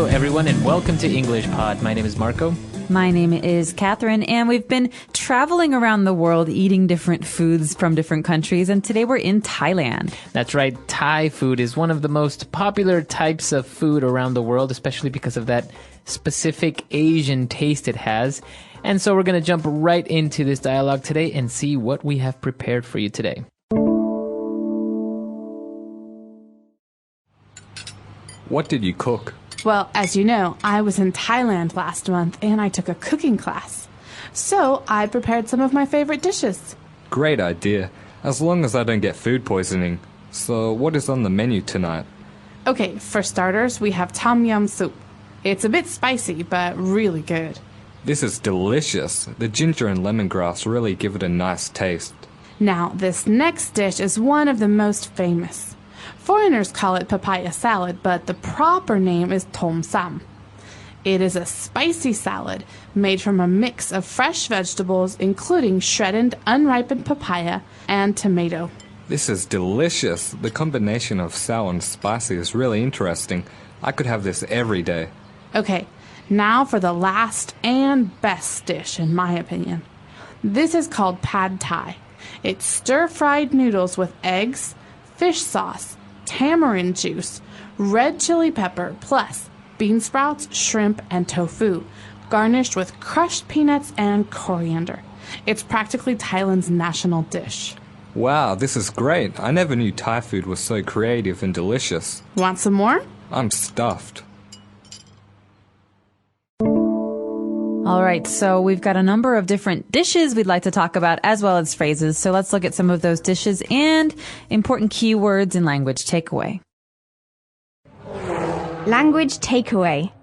Hello, everyone, and welcome to English Pod. My name is Marco. My name is Catherine, and we've been traveling around the world eating different foods from different countries, and today we're in Thailand. That's right. Thai food is one of the most popular types of food around the world, especially because of that specific Asian taste it has. And so we're going to jump right into this dialogue today and see what we have prepared for you today. What did you cook? Well, as you know, I was in Thailand last month and I took a cooking class. So I prepared some of my favorite dishes. Great idea, as long as I don't get food poisoning. So what is on the menu tonight? Okay, for starters, we have tom yum soup. It's a bit spicy, but really good. This is delicious. The ginger and lemongrass really give it a nice taste. Now, this next dish is one of the most famous. Foreigners call it papaya salad, but the proper name is tom sam. It is a spicy salad made from a mix of fresh vegetables, including shredded, unripened papaya and tomato. This is delicious. The combination of sour and spicy is really interesting. I could have this every day. Okay, now for the last and best dish, in my opinion. This is called pad thai. It's stir-fried noodles with eggs, fish sauce, tamarind juice, red chili pepper, plus bean sprouts, shrimp, and tofu, garnished with crushed peanuts and coriander. It's practically Thailand's national dish. Wow, this is great. I never knew Thai food was so creative and delicious. Want some more? I'm stuffed. All right, so we've got a number of different dishes we'd like to talk about, as well as phrases. So let's look at some of those dishes and important keywords in language takeaway. Language takeaway.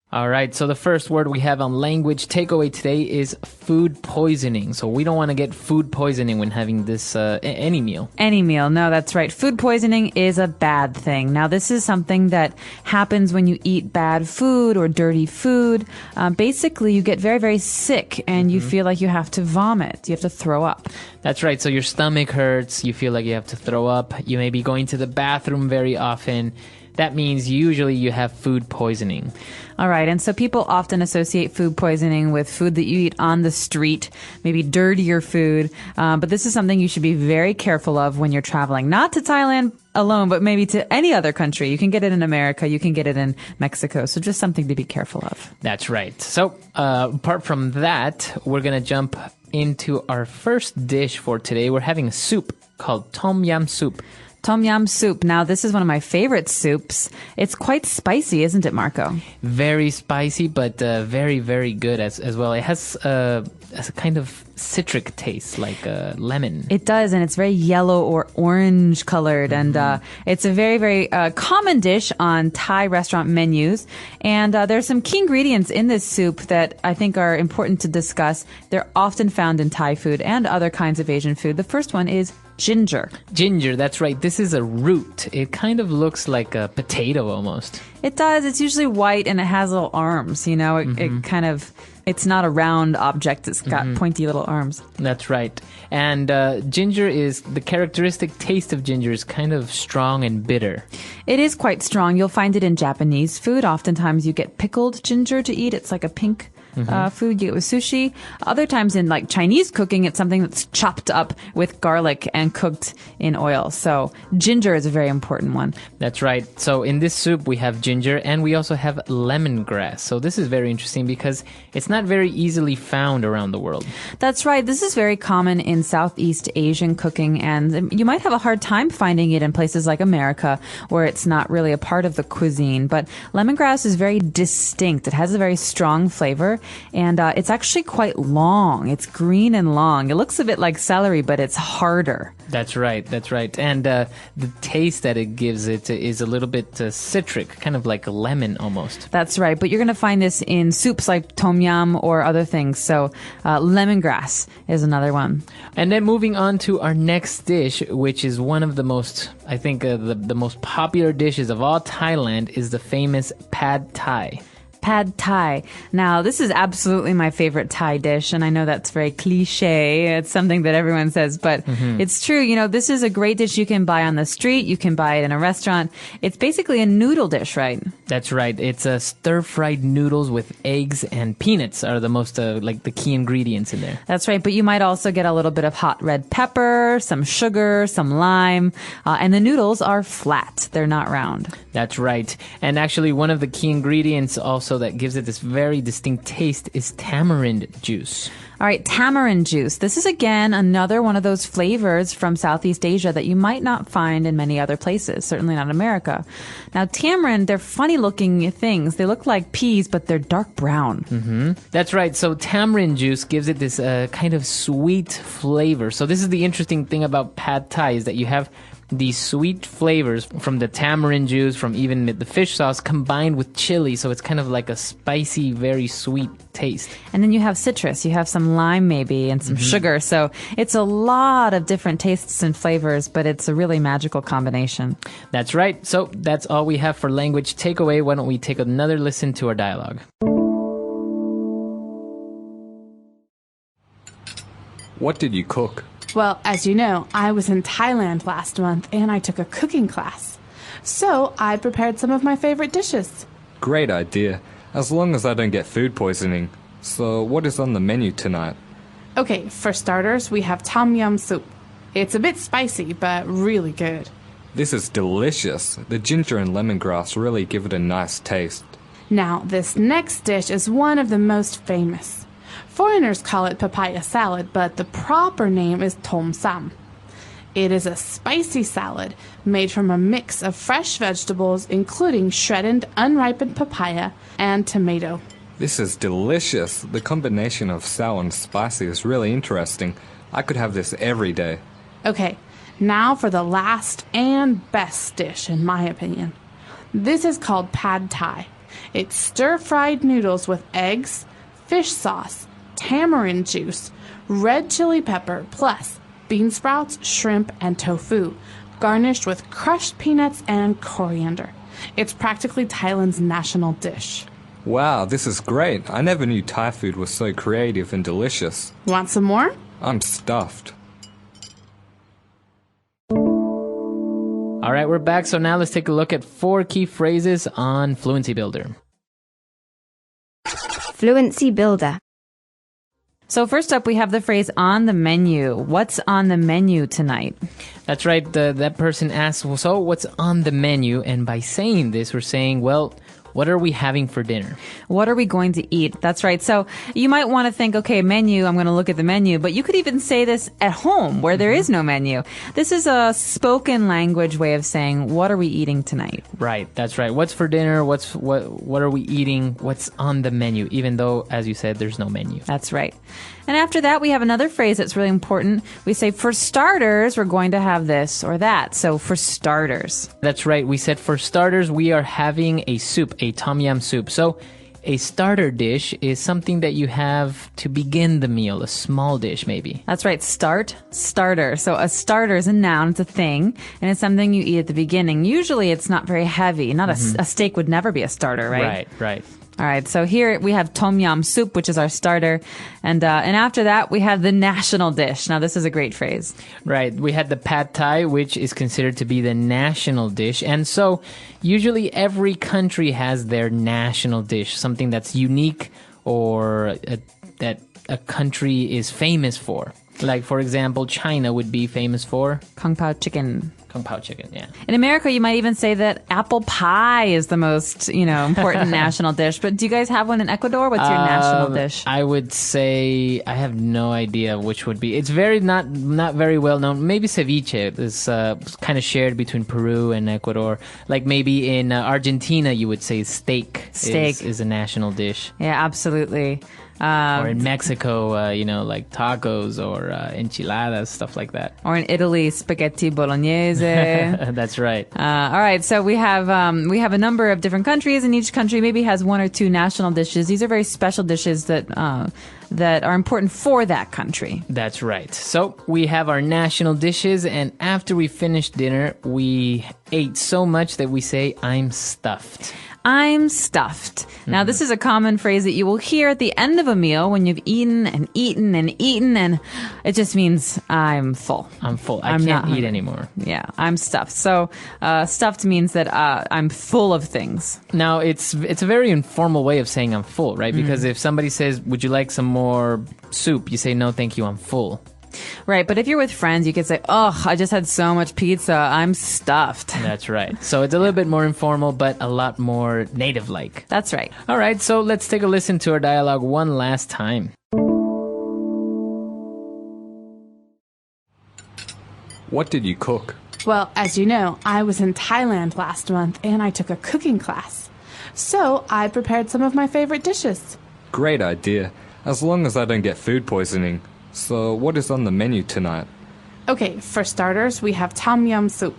All right, so the first word we have on language takeaway today is food poisoning. So we don't want to get food poisoning when having this any meal. Any meal. No, that's right. Food poisoning is a bad thing. Now, this is something that happens when you eat bad food or dirty food. Basically, you get very, very sick and you feel like you have to vomit. You have to throw up. That's right. So your stomach hurts. You feel like you have to throw up. You may be going to the bathroom very often. That means usually you have food poisoning. All right. And so people often associate food poisoning with food that you eat on the street, maybe dirtier food. But this is something you should be very careful of when you're traveling, not to Thailand alone, but maybe to any other country. You can get it in America. You can get it in Mexico. So just something to be careful of. That's right. So apart from that, we're going to jump into our first dish for today. We're having a soup called tom yum soup. Tom yum soup. Now, this is one of my favorite soups. It's quite spicy, isn't it, Marco? Very spicy, but very, very good as well. It has a kind of citric taste, like lemon. It does, and it's very yellow or orange colored. And it's a very, very common dish on Thai restaurant menus. And there's some key ingredients in this soup that I think are important to discuss. They're often found in Thai food and other kinds of Asian food. The first one is ginger. Ginger, that's right. This is a root. It kind of looks like a potato almost. It does. It's usually white and it has little arms, you know. It kind of, it's not a round object. It's got pointy little arms. That's right. And ginger is, the characteristic taste of ginger is kind of strong and bitter. It is quite strong. You'll find it in Japanese food. Oftentimes you get pickled ginger to eat. It's like a pink food you get with sushi. Other times in like Chinese cooking, it's something that's chopped up with garlic and cooked in oil. So ginger is a very important one. That's right. So in this soup, we have ginger and we also have lemongrass. So this is very interesting because it's not very easily found around the world. That's right. This is very common in Southeast Asian cooking, and you might have a hard time finding it in places like America where it's not really a part of the cuisine. But lemongrass is very distinct. It has a very strong flavor. And it's actually quite long. It's green and long. It looks a bit like celery, but it's harder. That's right. That's right. And the taste that it gives it is a little bit citric, kind of like a lemon almost. That's right. But you're going to find this in soups like tom yum or other things. So lemongrass is another one. And then moving on to our next dish, which is one of the most, I think, the most popular dishes of all Thailand, is the famous pad thai. Pad Thai. Now, this is absolutely my favorite Thai dish, and I know that's very cliche. It's something that everyone says, but it's true. You know, this is a great dish you can buy on the street. You can buy it in a restaurant. It's basically a noodle dish, right? That's right. It's a stir-fried noodles with eggs and peanuts are the most, like the key ingredients in there. That's right, but you might also get a little bit of hot red pepper, some sugar, some lime, and the noodles are flat. They're not round. That's right. And actually, one of the key ingredients also that gives it this very distinct taste is tamarind juice. All right, tamarind juice. This is, again, another one of those flavors from Southeast Asia that you might not find in many other places, certainly not America. Now, tamarind, they're funny-looking things. They look like peas, but they're dark brown. That's right. So tamarind juice gives it this kind of sweet flavor. So this is the interesting thing about pad thai is that you have these sweet flavors from the tamarind juice, from even the fish sauce combined with chili. So it's kind of like a spicy, very sweet taste. And then you have citrus. You have some lime maybe and some sugar. So it's a lot of different tastes and flavors, but it's a really magical combination. That's right. So that's all we have for language takeaway. Why don't we take another listen to our dialogue? What did you cook? Well, as you know, I was in Thailand last month and I took a cooking class. So I prepared some of my favorite dishes. Great idea. As long as I don't get food poisoning. So what is on the menu tonight? Okay, for starters, we have tom yum soup. It's a bit spicy, but really good. This is delicious. The ginger and lemongrass really give it a nice taste. Now, this next dish is one of the most famous. Foreigners call it papaya salad, but the proper name is tom sam. It is a spicy salad made from a mix of fresh vegetables, including shredded, unripened papaya and tomato. This is delicious. The combination of sour and spicy is really interesting. I could have this every day. Okay, now for the last and best dish, in my opinion. This is called pad thai. It's stir-fried noodles with eggs, fish sauce, tamarind juice, red chili pepper, plus bean sprouts, shrimp, and tofu, garnished with crushed peanuts and coriander. It's practically Thailand's national dish. Wow, this is great. I never knew Thai food was so creative and delicious. Want some more? I'm stuffed. All right, we're back. So now let's take a look at 4 key phrases on Fluency Builder. Fluency Builder. So first up, we have the phrase on the menu. What's on the menu tonight? That's right. That person asks, well, so what's on the menu? And by saying this, we're saying, well, what are we having for dinner? What are we going to eat? That's right. So you might want to think, okay, menu, I'm going to look at the menu, but you could even say this at home where there is no menu. This is a spoken language way of saying, what are we eating tonight? Right. That's right. What's for dinner? What are we eating? What's on the menu? Even though, as you said, there's no menu. That's right. And after that, we have another phrase that's really important. We say, for starters, we're going to have this or that. So for starters. That's right. We said for starters, we are having a soup, a tom yum soup. So a starter dish is something that you have to begin the meal, a small dish maybe. That's right. Starter. So a starter is a noun, it's a thing, and it's something you eat at the beginning. Usually it's not very heavy. Not a steak would never be a starter, right? Right. All right, so here we have tom yum soup, which is our starter, and after that we have the national dish. Now this is a great phrase. Right, we had the pad thai, which is considered to be the national dish, and so usually every country has their national dish, something that's unique or that a country is famous for. Like, for example, China would be famous for Kung Pao chicken. Kung Pao chicken, yeah. In America, you might even say that apple pie is the most, important national dish. But do you guys have one in Ecuador? What's your national dish? I would say I have no idea which would be. It's very not very well known. Maybe ceviche is kind of shared between Peru and Ecuador. Like maybe in Argentina, you would say steak. Is a national dish. Yeah, absolutely. Or in Mexico, like tacos or enchiladas, stuff like that. Or in Italy, spaghetti bolognese. That's right. All right, so we have a number of different countries, and each country maybe has 1 or 2 national dishes. These are very special dishes that are important for that country. That's right. So we have our national dishes, and after we finish dinner, we ate so much that we say, I'm stuffed. I'm stuffed. Now, this is a common phrase that you will hear at the end of a meal when you've eaten and eaten and eaten, and it just means I'm full. I'm full. I I'm can't not eat hungry. anymore. Yeah, I'm stuffed. So, stuffed means that I'm full of things. Now, it's a very informal way of saying I'm full, right? Because if somebody says, would you like some more soup? You say, no, thank you, I'm full. Right, but if you're with friends, you could say, oh, I just had so much pizza, I'm stuffed. That's right. So it's a little bit more informal, but a lot more native-like. That's right. All right, so let's take a listen to our dialogue one last time. What did you cook? Well, as you know, I was in Thailand last month and I took a cooking class. So I prepared some of my favorite dishes. Great idea, as long as I don't get food poisoning. So what is on the menu tonight? Okay, for starters, we have tom yum soup.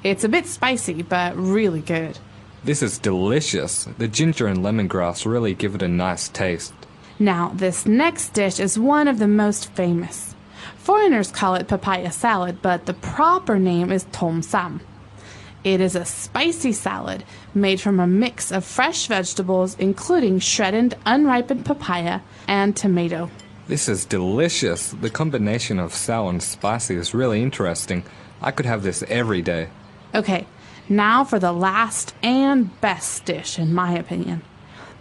It's a bit spicy, but really good. This is delicious. The ginger and lemongrass really give it a nice taste. Now, this next dish is one of the most famous. Foreigners call it papaya salad, but the proper name is tom sam. It is a spicy salad made from a mix of fresh vegetables, including shredded, unripened papaya and tomato. This is delicious. The combination of sour and spicy is really interesting. I could have this every day. Okay, now for the last and best dish, in my opinion.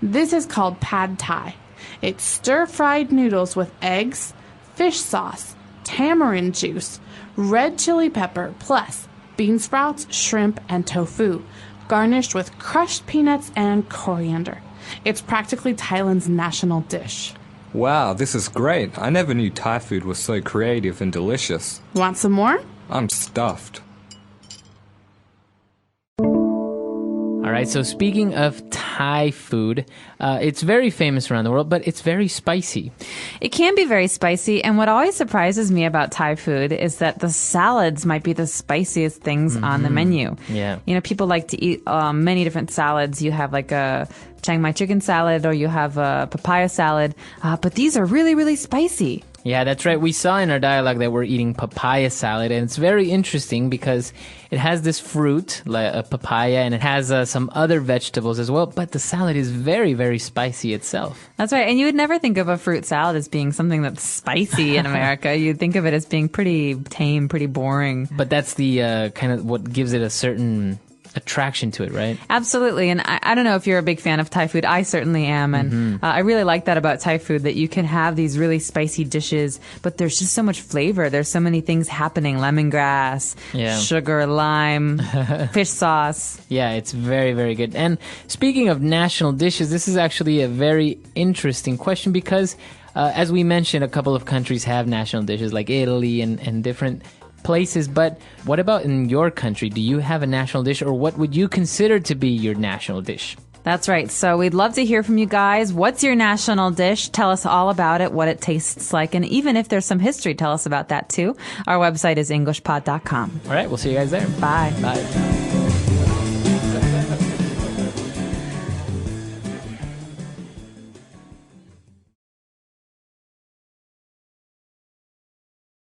This is called pad thai. It's stir-fried noodles with eggs, fish sauce, tamarind juice, red chili pepper, plus bean sprouts, shrimp, and tofu, garnished with crushed peanuts and coriander. It's practically Thailand's national dish. Wow, this is great. I never knew Thai food was so creative and delicious. Want some more? I'm stuffed. All right, so speaking of Thai food, it's very famous around the world, but it's very spicy. It can be very spicy, and what always surprises me about Thai food is that the salads might be the spiciest things on the menu. Yeah. You know, people like to eat many different salads. You have like a Chiang Mai chicken salad, or you have a papaya salad, but these are really, really spicy. Yeah, that's right. We saw in our dialogue that we're eating papaya salad, and it's very interesting because it has this fruit, like a papaya, and it has some other vegetables as well, but the salad is very, very spicy itself. That's right. And you would never think of a fruit salad as being something that's spicy in America. You'd think of it as being pretty tame, pretty boring. But that's the kind of what gives it a certain attraction to it, right? Absolutely. And I don't know if you're a big fan of Thai food. I certainly am. And I really like that about Thai food, that you can have these really spicy dishes, but there's just so much flavor. There's so many things happening. Lemongrass, sugar, lime, fish sauce. Yeah, it's very, very good. And speaking of national dishes, this is actually a very interesting question because, as we mentioned, a couple of countries have national dishes like Italy and different places, but what about in your country? Do you have a national dish, or what would you consider to be your national dish? That's right. So we'd love to hear from you guys. What's your national dish? Tell us all about it, what it tastes like, and even if there's some history, tell us about that too. Our website is englishpod.com. All right, we'll see you guys there. Bye. Bye.